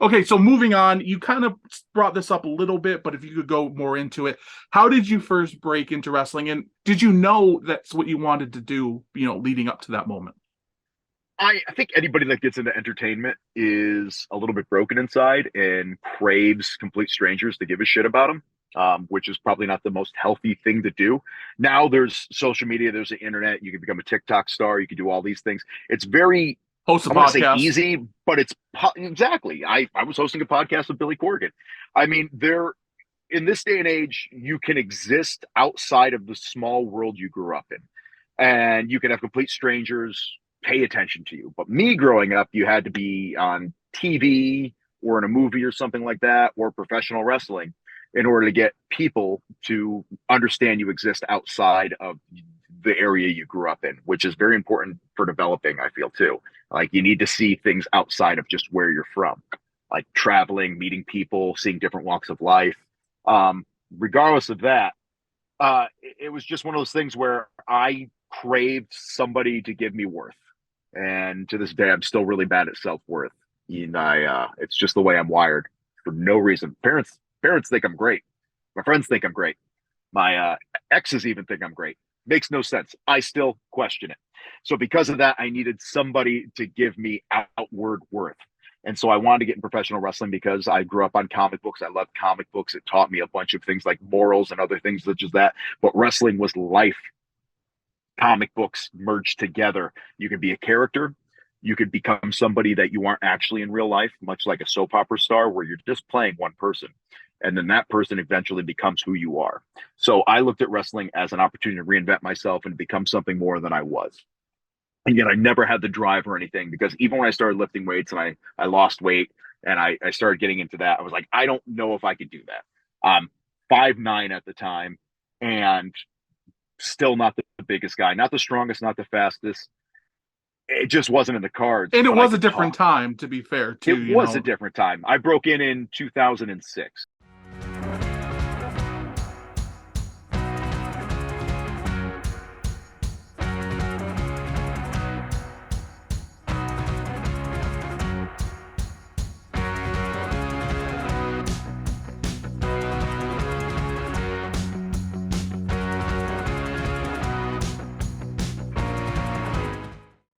Okay, so moving on, you kind of brought this up a little bit, but if you could go more into it, how did you first break into wrestling? And did you know that's what you wanted to do, leading up to that moment? I think anybody that gets into entertainment is a little bit broken inside and craves complete strangers to give a shit about them, which is probably not the most healthy thing to do. Now there's social media, there's the internet. You can become a TikTok star. You can do all these things. It's very, Host a I want to say podcast. easy, but exactly. I was hosting a podcast with Billy Corgan. I mean, in this day and age, you can exist outside of the small world you grew up in, and you can have complete strangers pay attention to you. But me growing up, you had to be on TV or in a movie or something like that, or professional wrestling in order to get people to understand you exist outside of the area you grew up in, which is very important for developing, I feel too. Like you need to see things outside of just where you're from, like traveling, meeting people, seeing different walks of life. Um, Regardless of that, it was just one of those things where I craved somebody to give me worth. And to this day, I'm still really bad at self worth. And it's just the way I'm wired for no reason. Parents think I'm great. My friends think I'm great. My exes even think I'm great. Makes no sense. I still question it. So because of that, I needed somebody to give me outward worth. And so I wanted to get in professional wrestling because I grew up on comic books. I loved comic books. It taught me a bunch of things like morals and other things such as that. But wrestling was life. Comic books merged together. You can be a character. You could become somebody that you aren't actually in real life, much like a soap opera star, where you're just playing one person. And then that person eventually becomes who you are. So I looked at wrestling as an opportunity to reinvent myself and become something more than I was. And yet I never had the drive or anything because even when I started lifting weights and I lost weight and I started getting into that, I was like, I don't know if I could do that. 5'9" at the time and still not the biggest guy, not the strongest, not the fastest. It just wasn't in the cards, And it but I was a could different talk. time, to be fair, It too. was a different time. I broke in 2006.